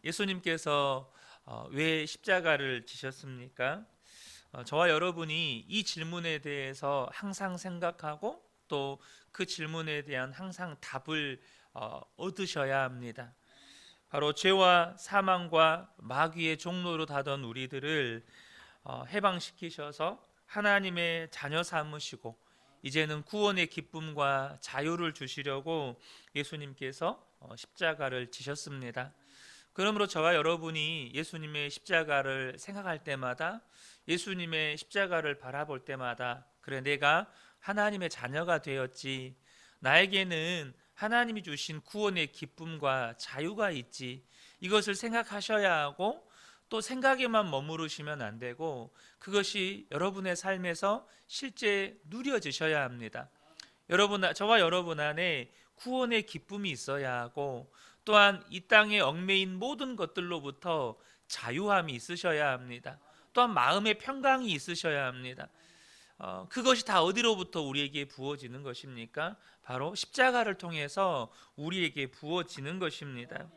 예수님께서 왜 십자가를 지셨습니까? 저와 여러분이 이 질문에 대해서 항상 생각하고 또 그 질문에 대한 항상 답을 얻으셔야 합니다. 바로 죄와 사망과 마귀의 종로로 다던 우리들을 해방시키셔서 하나님의 자녀 삼으시고 이제는 구원의 기쁨과 자유를 주시려고 예수님께서 십자가를 지셨습니다. 그러므로 저와 여러분이 예수님의 십자가를 생각할 때마다, 예수님의 십자가를 바라볼 때마다, 그래 내가 하나님의 자녀가 되었지, 나에게는 하나님이 주신 구원의 기쁨과 자유가 있지, 이것을 생각하셔야 하고, 또 생각에만 머무르시면 안 되고 그것이 여러분의 삶에서 실제 누려지셔야 합니다. 저와 여러분 안에 구원의 기쁨이 있어야 하고, 또한 이 땅에 얽매인 모든 것들로부터 자유함이 있으셔야 합니다. 또한 마음의 평강이 있으셔야 합니다. 그것이 다 어디로부터 우리에게 부어지는 것입니까? 바로 십자가를 통해서 우리에게 부어지는 것입니다.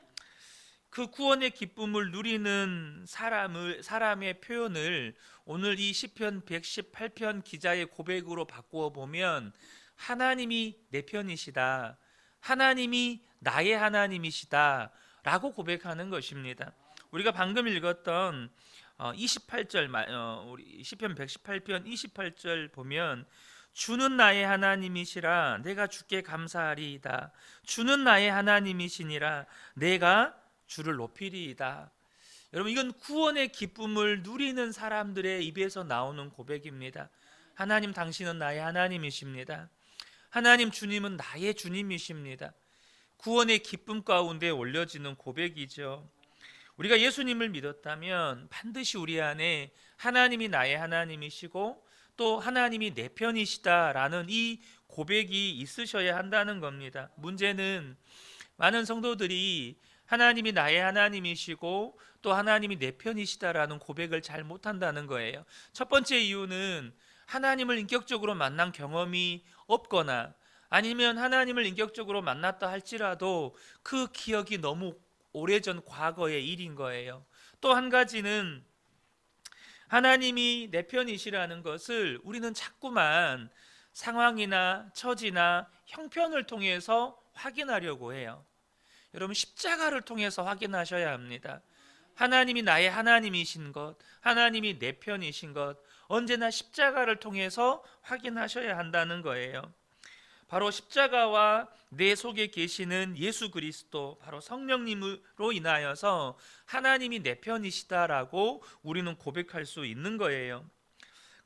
그 구원의 기쁨을 누리는 사람의 표현을 오늘 이 시편 118편 기자의 고백으로 바꾸어 보면, 하나님이 내 편이시다, 하나님이 나의 하나님이시다 라고 고백하는 것입니다. 우리가 방금 읽었던 28절, 우리 시편 118편 28절 보면, 주는 나의 하나님이시라 내가 주께 감사하리이다, 주는 나의 하나님이시니라 내가 주를 높이리이다. 여러분, 이건 구원의 기쁨을 누리는 사람들의 입에서 나오는 고백입니다. 하나님, 당신은 나의 하나님이십니다. 하나님, 주님은 나의 주님이십니다. 구원의 기쁨 가운데 올려지는 고백이죠. 우리가 예수님을 믿었다면 반드시 우리 안에 하나님이 나의 하나님이시고 또 하나님이 내 편이시다라는 이 고백이 있으셔야 한다는 겁니다. 문제는 많은 성도들이 하나님이 나의 하나님이시고 또 하나님이 내 편이시다라는 고백을 잘 못한다는 거예요. 첫 번째 이유는 하나님을 인격적으로 만난 경험이 없거나, 아니면 하나님을 인격적으로 만났다 할지라도 그 기억이 너무 오래전 과거의 일인 거예요. 또 한 가지는 하나님이 내 편이시라는 것을 우리는 자꾸만 상황이나 처지나 형편을 통해서 확인하려고 해요. 여러분, 십자가를 통해서 확인하셔야 합니다. 하나님이 나의 하나님이신 것, 하나님이 내 편이신 것, 언제나 십자가를 통해서 확인하셔야 한다는 거예요. 바로 십자가와 내 속에 계시는 예수 그리스도, 바로 성령님으로 인하여서 하나님이 내 편이시다라고 우리는 고백할 수 있는 거예요.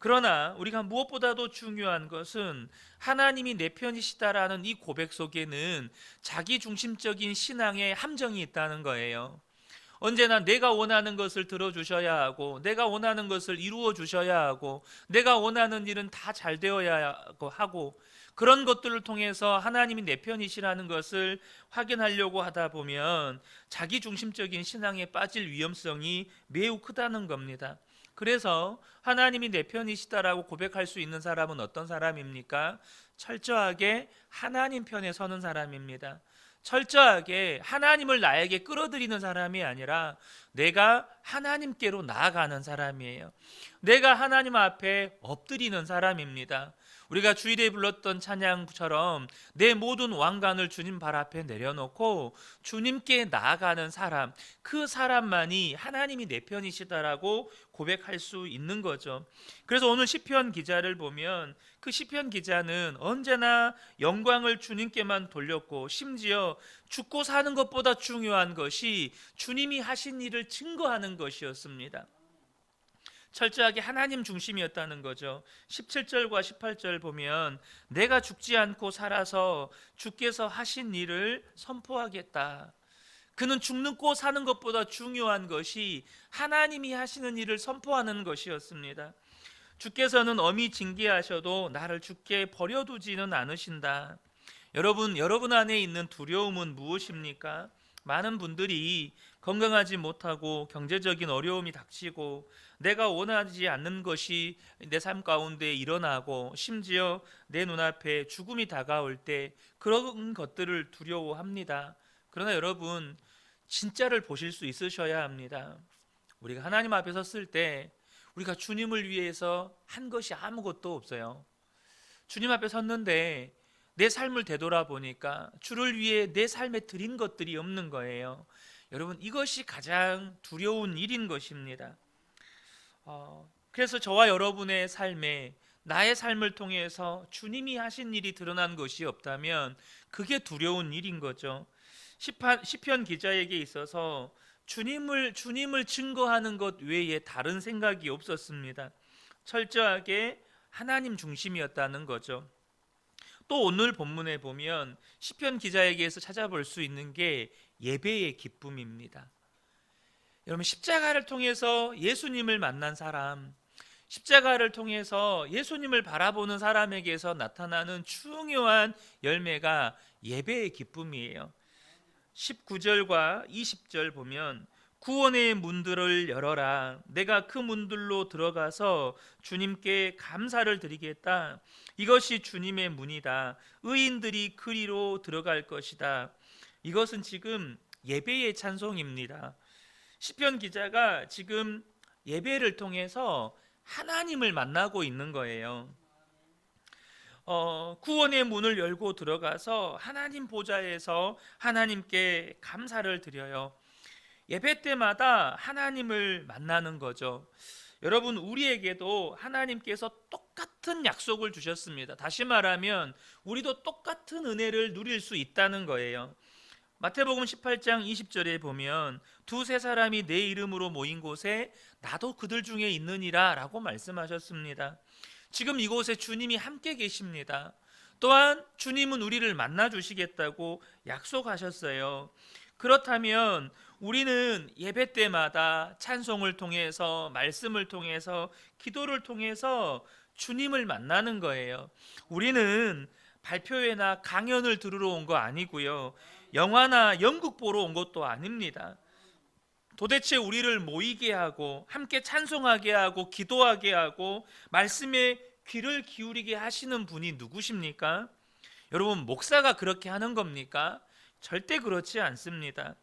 그러나 우리가 무엇보다도 중요한 것은 하나님이 내 편이시다라는 이 고백 속에는 자기 중심적인 신앙의 함정이 있다는 거예요. 언제나 내가 원하는 것을 들어주셔야 하고, 내가 원하는 것을 이루어 주셔야 하고, 내가 원하는 일은 다 잘 되어야 하고, 그런 것들을 통해서 하나님이 내 편이시라는 것을 확인하려고 하다 보면 자기 중심적인 신앙에 빠질 위험성이 매우 크다는 겁니다. 그래서 하나님이 내 편이시다라고 고백할 수 있는 사람은 어떤 사람입니까? 철저하게 하나님 편에 서는 사람입니다. 철저하게 하나님을 나에게 끌어들이는 사람이 아니라 내가 하나님께로 나아가는 사람이에요. 내가 하나님 앞에 엎드리는 사람입니다. 우리가 주일에 불렀던 찬양처럼 내 모든 왕관을 주님 발 앞에 내려놓고 주님께 나아가는 사람, 그 사람만이 하나님이 내 편이시다라고 고백할 수 있는 거죠. 그래서 오늘 시편 기자를 보면 그 시편 기자는 언제나 영광을 주님께만 돌렸고, 심지어 죽고 사는 것보다 중요한 것이 주님이 하신 일을 증거하는 것이었습니다. 철저하게 하나님 중심이었다는 거죠. 17절과 18절 보면 내가 죽지 않고 살아서 주께서 하신 일을 선포하겠다. 그는 죽고 사는 것보다 중요한 것이 하나님이 하시는 일을 선포하는 것이었습니다. 주께서는 엄히 징계하셔도 나를 죽게 버려두지는 않으신다. 여러분 안에 있는 두려움은 무엇입니까? 많은 분들이 건강하지 못하고 경제적인 어려움이 닥치고 내가 원하지 않는 것이 내 삶 가운데 일어나고, 심지어 내 눈앞에 죽음이 다가올 때 그런 것들을 두려워합니다. 그러나 여러분, 진짜를 보실 수 있으셔야 합니다. 우리가 하나님 앞에 섰을 때 우리가 주님을 위해서 한 것이 아무것도 없어요. 주님 앞에 섰는데 내 삶을 되돌아보니까 주를 위해 내 삶에 드린 것들이 없는 거예요. 여러분, 이것이 가장 두려운 일인 것입니다. 그래서 저와 여러분의 삶에 나의 삶을 통해서 주님이 하신 일이 드러난 것이 없다면 그게 두려운 일인 거죠. 시편 기자에게 있어서 주님을 증거하는 것 외에 다른 생각이 없었습니다. 철저하게 하나님 중심이었다는 거죠. 또 오늘 본문에 보면 시편 기자에게서 찾아볼 수 있는 게 예배의 기쁨입니다. 여러분, 십자가를 통해서 예수님을 만난 사람, 십자가를 통해서 예수님을 바라보는 사람에게서 나타나는 중요한 열매가 예배의 기쁨이에요. 19절과 20절 보면 구원의 문들을 열어라. 내가 그 문들로 들어가서 주님께 감사를 드리겠다. 이것이 주님의 문이다. 의인들이 그리로 들어갈 것이다. 이것은 지금 예배의 찬송입니다. 시편 기자가 지금 예배를 통해서 하나님을 만나고 있는 거예요. 구원의 문을 열고 들어가서 하나님 보좌에서 하나님께 감사를 드려요. 예배 때마다 하나님을 만나는 거죠. 여러분, 우리에게도 하나님께서 똑같은 약속을 주셨습니다. 다시 말하면 우리도 똑같은 은혜를 누릴 수 있다는 거예요. 마태복음 18장 20절에 보면 두세 사람이 내 이름으로 모인 곳에 나도 그들 중에 있느니라 라고 말씀하셨습니다. 지금 이곳에 주님이 함께 계십니다. 또한 주님은 우리를 만나 주시겠다고 약속하셨어요. 그렇다면 우리는 예배 때마다 찬송을 통해서, 말씀을 통해서, 기도를 통해서 주님을 만나는 거예요. 우리는 발표회나 강연을 들으러 온 거 아니고요, 영화나 연극 보러 온 것도 아닙니다. 도대체 우리를 모이게 하고 함께 찬송하게 하고 기도하게 하고 말씀에 귀를 기울이게 하시는 분이 누구십니까? 여러분, 목사가 그렇게 하는 겁니까? 절대 그렇지 않습니다.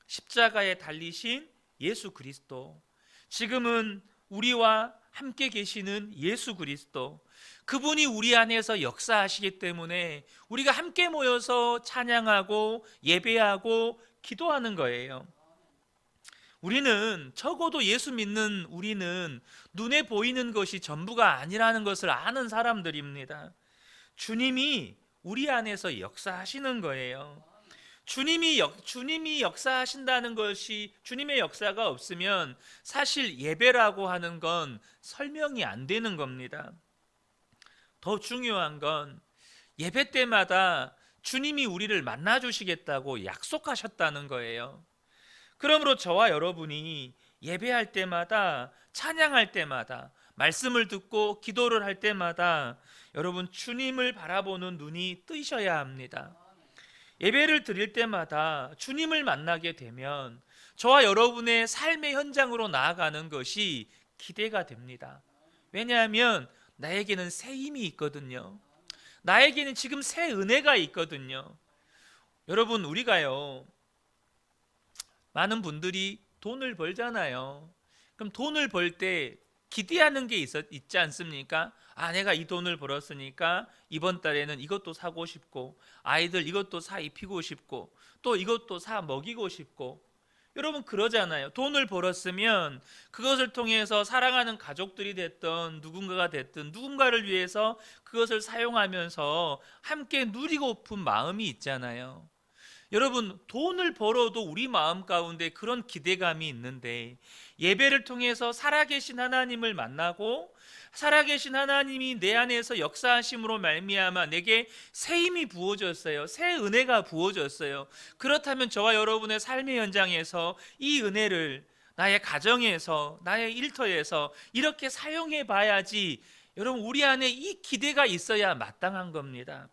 십자가에 달리신 예수 그리스도, 지금은 우리와 함께 계시는 예수 그리스도, 그분이 우리 안에서 역사하시기 때문에 우리가 함께 모여서 찬양하고 예배하고 기도하는 거예요. 우리는, 적어도 예수 믿는 우리는 눈에 보이는 것이 전부가 아니라는 것을 아는 사람들입니다. 주님이 우리 안에서 역사하시는 거예요. 주님이 역사하신다는 것이, 주님의 역사가 없으면 사실 예배라고 하는 건 설명이 안 되는 겁니다. 더 중요한 건 예배 때마다 주님이 우리를 만나 주시겠다고 약속하셨다는 거예요. 그러므로 저와 여러분이 예배할 때마다, 찬양할 때마다, 말씀을 듣고 기도를 할 때마다 여러분, 주님을 바라보는 눈이 뜨셔야 합니다. 예배를 드릴 때마다 주님을 만나게 되면 저와 여러분의 삶의 현장으로 나아가는 것이 기대가 됩니다. 왜냐하면 나에게는 새 힘이 있거든요. 나에게는 지금 새 은혜가 있거든요. 여러분, 우리가요, 많은 분들이 돈을 벌잖아요. 그럼 돈을 벌 때 기대하는 게 있지 않습니까? 내가 이 돈을 벌었으니까 이번 달에는 이것도 사고 싶고, 아이들 이것도 사 입히고 싶고, 또 이것도 사 먹이고 싶고. 여러분, 그러잖아요. 돈을 벌었으면 그것을 통해서 사랑하는 가족들이 됐든 누군가가 됐든 누군가를 위해서 그것을 사용하면서 함께 누리고픈 마음이 있잖아요. 여러분, 돈을 벌어도 우리 마음 가운데 그런 기대감이 있는데, 예배를 통해서 살아계신 하나님을 만나고 살아계신 하나님이 내 안에서 역사하심으로 말미암아 내게 새 힘이 부어졌어요. 새 은혜가 부어졌어요. 그렇다면 저와 여러분의 삶의 현장에서 이 은혜를 나의 가정에서, 나의 일터에서 이렇게 사용해 봐야지. 여러분, 우리 안에 이 기대가 있어야 마땅한 겁니다.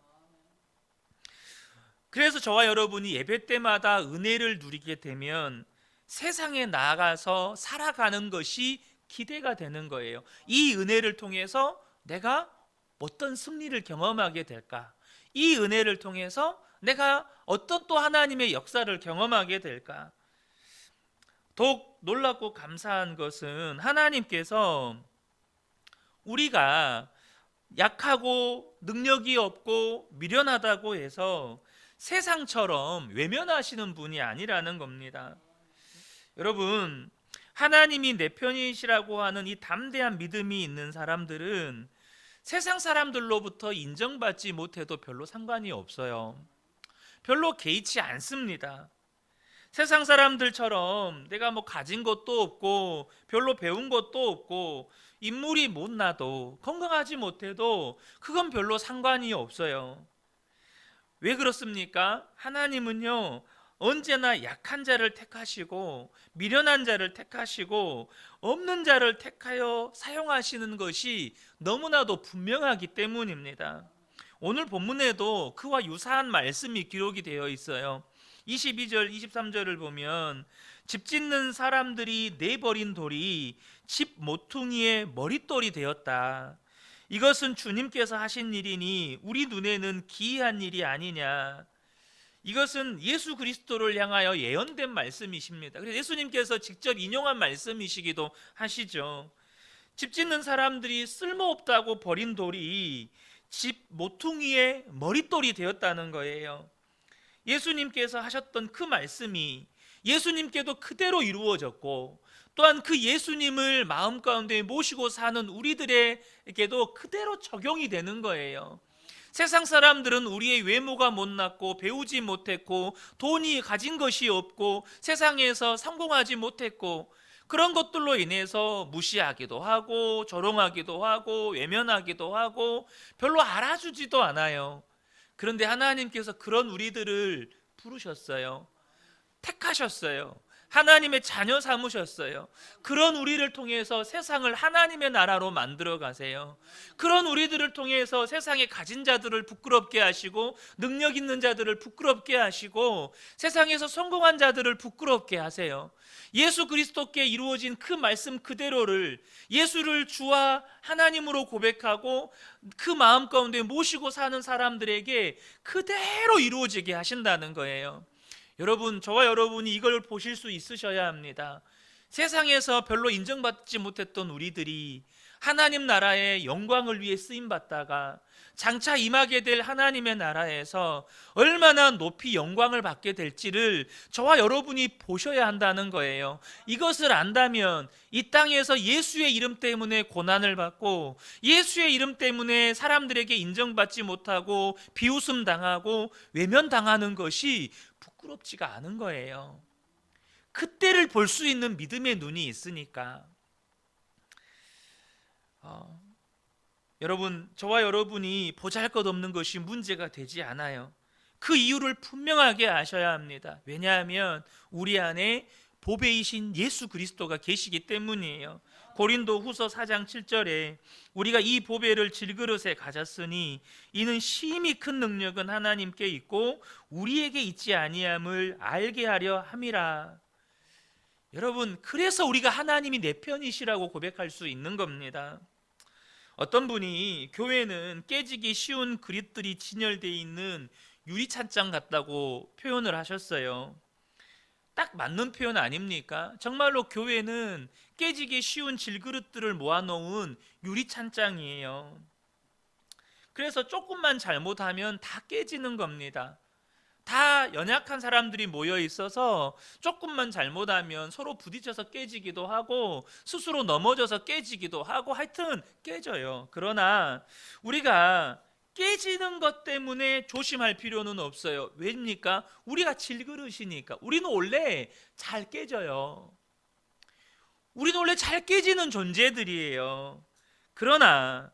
그래서 저와 여러분이 예배 때마다 은혜를 누리게 되면 세상에 나아가서 살아가는 것이 기대가 되는 거예요. 이 은혜를 통해서 내가 어떤 승리를 경험하게 될까? 이 은혜를 통해서 내가 어떤 또 하나님의 역사를 경험하게 될까? 더욱 놀랍고 감사한 것은 하나님께서 우리가 약하고 능력이 없고 미련하다고 해서 세상처럼 외면하시는 분이 아니라는 겁니다. 여러분, 하나님이 내 편이시라고 하는 이 담대한 믿음이 있는 사람들은 세상 사람들로부터 인정받지 못해도 별로 상관이 없어요. 별로 개의치 않습니다. 세상 사람들처럼 내가 뭐 가진 것도 없고 별로 배운 것도 없고 인물이 못나도 건강하지 못해도 그건 별로 상관이 없어요. 왜 그렇습니까? 하나님은요, 언제나 약한 자를 택하시고 미련한 자를 택하시고 없는 자를 택하여 사용하시는 것이 너무나도 분명하기 때문입니다. 오늘 본문에도 그와 유사한 말씀이 기록이 되어 있어요. 22절 23절을 보면 집 짓는 사람들이 내버린 돌이 집 모퉁이의 머릿돌이 되었다. 이것은 주님께서 하신 일이니 우리 눈에는 기이한 일이 아니냐. 이것은 예수 그리스도를 향하여 예언된 말씀이십니다. 그래서 예수님께서 직접 인용한 말씀이시기도 하시죠. 집 짓는 사람들이 쓸모없다고 버린 돌이 집 모퉁이의 머릿돌이 되었다는 거예요. 예수님께서 하셨던 그 말씀이 예수님께도 그대로 이루어졌고, 또한 그 예수님을 마음 가운데 모시고 사는 우리들에게도 그대로 적용이 되는 거예요. 세상 사람들은 우리의 외모가 못났고 배우지 못했고 돈이 가진 것이 없고 세상에서 성공하지 못했고 그런 것들로 인해서 무시하기도 하고 조롱하기도 하고 외면하기도 하고 별로 알아주지도 않아요. 그런데 하나님께서 그런 우리들을 부르셨어요. 택하셨어요. 하나님의 자녀 삼으셨어요. 그런 우리를 통해서 세상을 하나님의 나라로 만들어 가세요. 그런 우리들을 통해서 세상에 가진 자들을 부끄럽게 하시고 능력 있는 자들을 부끄럽게 하시고 세상에서 성공한 자들을 부끄럽게 하세요. 예수 그리스도께 이루어진 그 말씀 그대로를 예수를 주와 하나님으로 고백하고 그 마음 가운데 모시고 사는 사람들에게 그대로 이루어지게 하신다는 거예요. 여러분, 저와 여러분이 이걸 보실 수 있으셔야 합니다. 세상에서 별로 인정받지 못했던 우리들이 하나님 나라의 영광을 위해 쓰임받다가 장차 임하게 될 하나님의 나라에서 얼마나 높이 영광을 받게 될지를 저와 여러분이 보셔야 한다는 거예요. 이것을 안다면 이 땅에서 예수의 이름 때문에 고난을 받고 예수의 이름 때문에 사람들에게 인정받지 못하고 비웃음 당하고 외면당하는 것이 부끄럽지가 않은 거예요. 그때를 볼 수 있는 믿음의 눈이 있으니까. 여러분, 저와 여러분이 보잘것없는 것이 문제가 되지 않아요. 그 이유를 분명하게 아셔야 합니다. 왜냐하면 우리 안에 보배이신 예수 그리스도가 계시기 때문이에요. 고린도 후서 4장 7절에 우리가 이 보배를 질그릇에 가졌으니 이는 심히 큰 능력은 하나님께 있고 우리에게 있지 아니함을 알게 하려 함이라. 여러분, 그래서 우리가 하나님이 내 편이시라고 고백할 수 있는 겁니다. 어떤 분이 교회는 깨지기 쉬운 그릇들이 진열되어 있는 유리찬장 같다고 표현을 하셨어요. 딱 맞는 표현 아닙니까? 정말로 교회는 깨지기 쉬운 질그릇들을 모아놓은 유리찬장이에요. 그래서 조금만 잘못하면 다 깨지는 겁니다. 다 연약한 사람들이 모여 있어서 조금만 잘못하면 서로 부딪혀서 깨지기도 하고 스스로 넘어져서 깨지기도 하고 하여튼 깨져요. 그러나 우리가 깨지는 것 때문에 조심할 필요는 없어요. 왜입니까? 우리가 질그릇이니까. 우리는 원래 잘 깨져요. 우리는 원래 잘 깨지는 존재들이에요. 그러나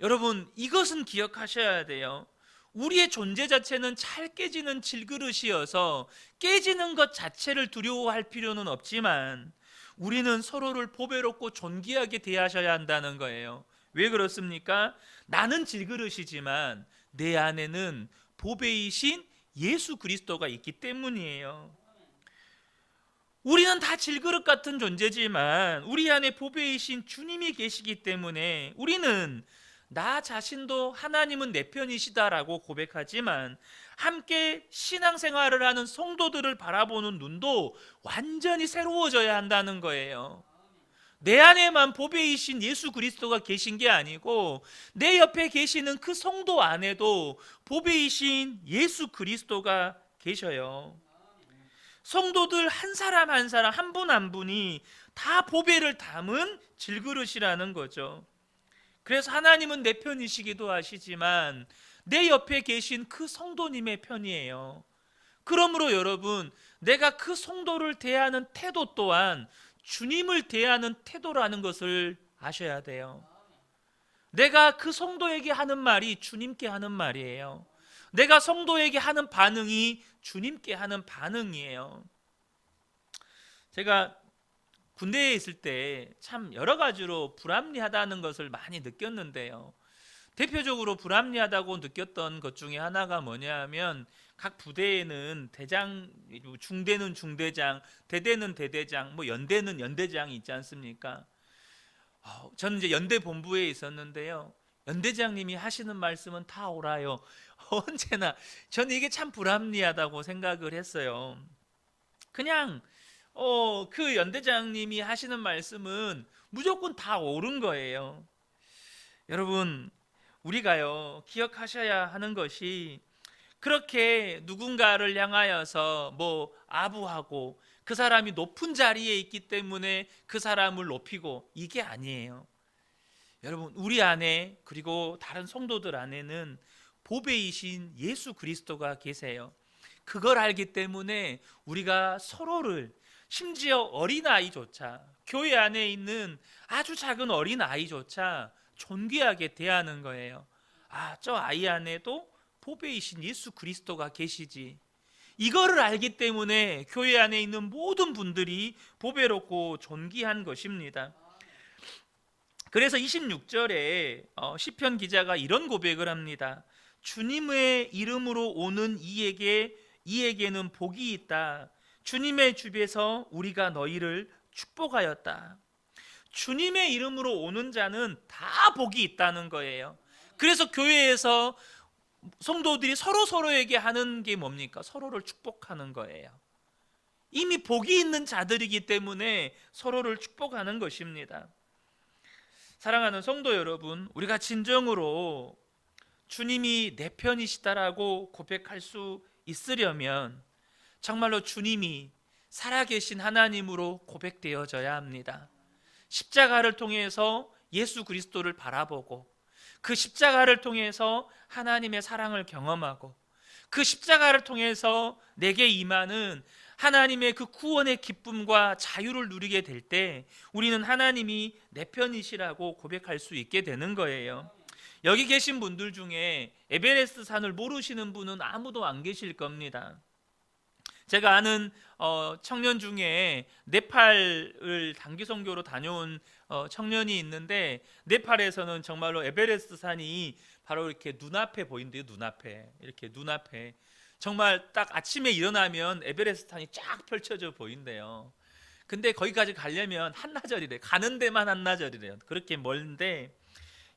여러분, 이것은 기억하셔야 돼요. 우리의 존재 자체는 잘 깨지는 질그릇이어서 깨지는 것 자체를 두려워할 필요는 없지만 우리는 서로를 보배롭고 존귀하게 대하셔야 한다는 거예요. 왜 그렇습니까? 나는 질그릇이지만 내 안에는 보배이신 예수 그리스도가 있기 때문이에요. 우리는 다 질그릇 같은 존재지만 우리 안에 보배이신 주님이 계시기 때문에 우리는 나 자신도 하나님은 내 편이시다라고 고백하지만 함께 신앙생활을 하는 성도들을 바라보는 눈도 완전히 새로워져야 한다는 거예요. 내 안에만 보배이신 예수 그리스도가 계신 게 아니고 내 옆에 계시는 그 성도 안에도 보배이신 예수 그리스도가 계셔요. 성도들 한 사람 한 사람, 한 분 한 분이 다 보배를 담은 질그릇이라는 거죠. 그래서 하나님은 내 편이시기도 하시지만 내 옆에 계신 그 성도님의 편이에요. 그러므로 여러분, 내가 그 성도를 대하는 태도 또한 주님을 대하는 태도라는 것을 아셔야 돼요. 내가 그 성도에게 하는 말이 주님께 하는 말이에요. 내가 성도에게 하는 반응이 주님께 하는 반응이에요. 제가 군대에 있을 때 참 여러 가지로 불합리하다는 것을 많이 느꼈는데요. 대표적으로 불합리하다고 느꼈던 것 중에 하나가 뭐냐 하면 각 부대에는 대장, 중대는 중대장, 대대는 대대장, 뭐 연대는 연대장이 있지 않습니까? 저는 이제 연대 본부에 있었는데요. 연대장님이 하시는 말씀은 다 옳아요. 언제나 저는 이게 참 불합리하다고 생각을 했어요. 그냥 그 연대장님이 하시는 말씀은 무조건 다 옳은 거예요. 여러분, 우리가요 기억하셔야 하는 것이 그렇게 누군가를 향하여서 뭐 아부하고 그 사람이 높은 자리에 있기 때문에 그 사람을 높이고 이게 아니에요. 여러분, 우리 안에 그리고 다른 성도들 안에는 보배이신 예수 그리스도가 계세요. 그걸 알기 때문에 우리가 서로를, 심지어 어린아이조차, 교회 안에 있는 아주 작은 어린아이조차 존귀하게 대하는 거예요. 저 아이 안에도 보배이신 예수 그리스도가 계시지. 이거를 알기 때문에 교회 안에 있는 모든 분들이 보배롭고 존귀한 것입니다. 그래서 26절에 시편 기자가 이런 고백을 합니다. 주님의 이름으로 오는 이에게는 복이 있다. 주님의 집에서 우리가 너희를 축복하였다. 주님의 이름으로 오는 자는 다 복이 있다는 거예요. 그래서 교회에서 성도들이 서로에게 하는 게 뭡니까? 서로를 축복하는 거예요. 이미 복이 있는 자들이기 때문에 서로를 축복하는 것입니다. 사랑하는 성도 여러분, 우리가 진정으로 주님이 내 편이시다라고 고백할 수 있으려면 정말로 주님이 살아계신 하나님으로 고백되어져야 합니다. 십자가를 통해서 예수 그리스도를 바라보고 그 십자가를 통해서 하나님의 사랑을 경험하고 그 십자가를 통해서 내게 임하는 하나님의 그 구원의 기쁨과 자유를 누리게 될 때 우리는 하나님이 내 편이시라고 고백할 수 있게 되는 거예요. 여기 계신 분들 중에 에베레스트 산을 모르시는 분은 아무도 안 계실 겁니다. 제가 아는 청년 중에 네팔을 단기 선교로 다녀온 청년이 있는데 네팔에서는 정말로 에베레스트 산이 바로 이렇게 눈앞에 보인대요. 눈앞에 정말 딱 아침에 일어나면 에베레스트 산이 쫙 펼쳐져 보인대요. 근데 거기까지 가려면 한나절이래. 가는 데만 한나절이래요. 그렇게 멀는데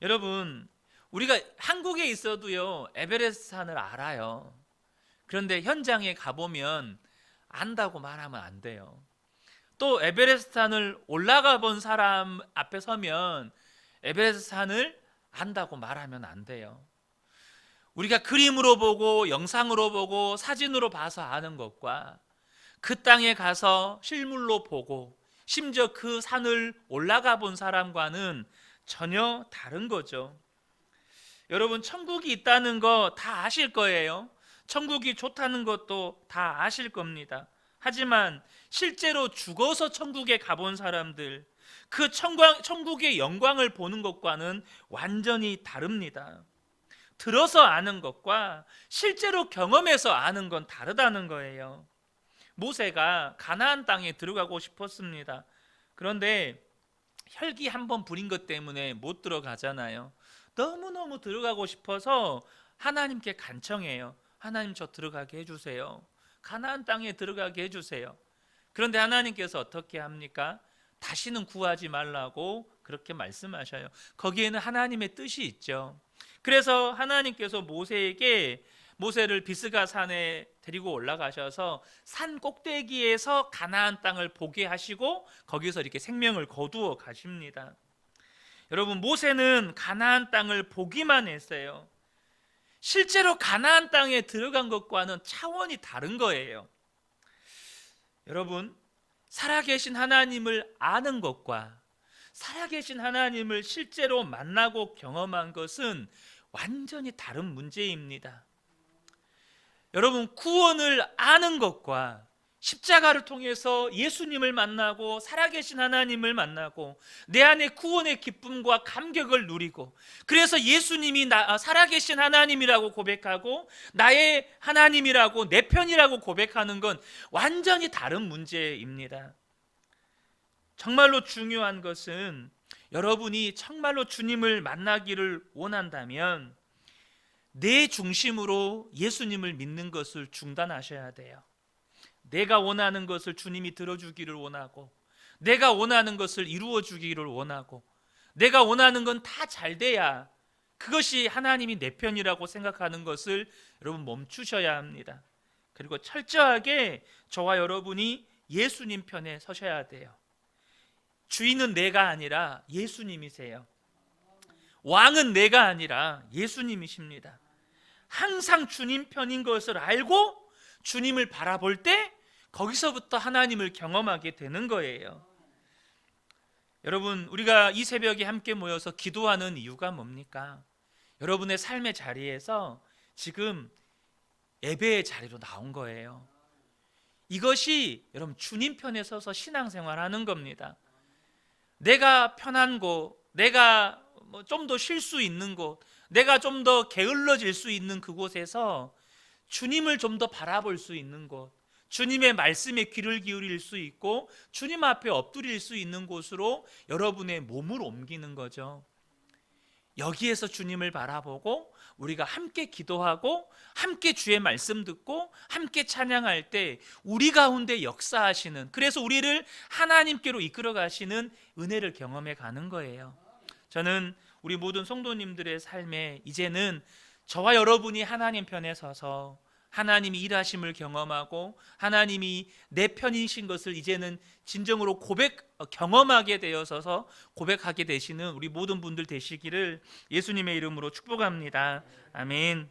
여러분, 우리가 한국에 있어도요 에베레스트 산을 알아요. 그런데 현장에 가보면 안다고 말하면 안 돼요. 또 에베레스트 산을 올라가 본 사람 앞에 서면 에베레스트 산을 안다고 말하면 안 돼요. 우리가 그림으로 보고 영상으로 보고 사진으로 봐서 아는 것과 그 땅에 가서 실물로 보고 심지어 그 산을 올라가 본 사람과는 전혀 다른 거죠. 여러분, 천국이 있다는 거 다 아실 거예요. 천국이 좋다는 것도 다 아실 겁니다. 하지만 실제로 죽어서 천국에 가본 사람들, 그 천국의 영광을 보는 것과는 완전히 다릅니다. 들어서 아는 것과 실제로 경험해서 아는 건 다르다는 거예요. 모세가 가나안 땅에 들어가고 싶었습니다. 그런데 혈기 한번 부린 것 때문에 못 들어가잖아요. 너무너무 들어가고 싶어서 하나님께 간청해요. 하나님, 저 들어가게 해주세요. 가나안 땅에 들어가게 해주세요. 그런데 하나님께서 어떻게 합니까? 다시는 구하지 말라고 그렇게 말씀하셔요. 거기에는 하나님의 뜻이 있죠. 그래서 하나님께서 모세에게 모세를 비스가 산에 데리고 올라가셔서 산 꼭대기에서 가나안 땅을 보게 하시고 거기서 이렇게 생명을 거두어 가십니다. 여러분, 모세는 가나안 땅을 보기만 했어요. 실제로 가나안 땅에 들어간 것과는 차원이 다른 거예요. 여러분, 살아계신 하나님을 아는 것과 살아계신 하나님을 실제로 만나고 경험한 것은 완전히 다른 문제입니다. 여러분, 구원을 아는 것과 십자가를 통해서 예수님을 만나고 살아계신 하나님을 만나고 내 안에 구원의 기쁨과 감격을 누리고, 그래서 예수님이 살아계신 하나님이라고 고백하고 나의 하나님이라고 내 편이라고 고백하는 건 완전히 다른 문제입니다. 정말로 중요한 것은 여러분이 정말로 주님을 만나기를 원한다면 내 중심으로 예수님을 믿는 것을 중단하셔야 돼요. 내가 원하는 것을 주님이 들어주기를 원하고, 내가 원하는 것을 이루어 주기를 원하고, 내가 원하는 건 다 잘 돼야 그것이 하나님이 내 편이라고 생각하는 것을 여러분 멈추셔야 합니다. 그리고 철저하게 저와 여러분이 예수님 편에 서셔야 돼요. 주인은 내가 아니라 예수님이세요. 왕은 내가 아니라 예수님이십니다. 항상 주님 편인 것을 알고 주님을 바라볼 때 거기서부터 하나님을 경험하게 되는 거예요. 여러분, 우리가 이 새벽에 함께 모여서 기도하는 이유가 뭡니까? 여러분의 삶의 자리에서 지금 예배의 자리로 나온 거예요. 이것이 여러분 주님 편에 서서 신앙생활하는 겁니다. 내가 편한 곳, 내가 좀 더 쉴 수 있는 곳, 내가 좀 더 게을러질 수 있는 그곳에서 주님을 좀 더 바라볼 수 있는 곳, 주님의 말씀에 귀를 기울일 수 있고 주님 앞에 엎드릴 수 있는 곳으로 여러분의 몸을 옮기는 거죠. 여기에서 주님을 바라보고 우리가 함께 기도하고 함께 주의 말씀 듣고 함께 찬양할 때 우리 가운데 역사하시는, 그래서 우리를 하나님께로 이끌어 가시는 은혜를 경험해 가는 거예요. 저는 우리 모든 성도님들의 삶에 이제는 저와 여러분이 하나님 편에 서서 하나님이 일하심을 경험하고 하나님이 내 편이신 것을 이제는 진정으로 경험하게 되어서 고백하게 되시는 우리 모든 분들 되시기를 예수님의 이름으로 축복합니다. 아멘.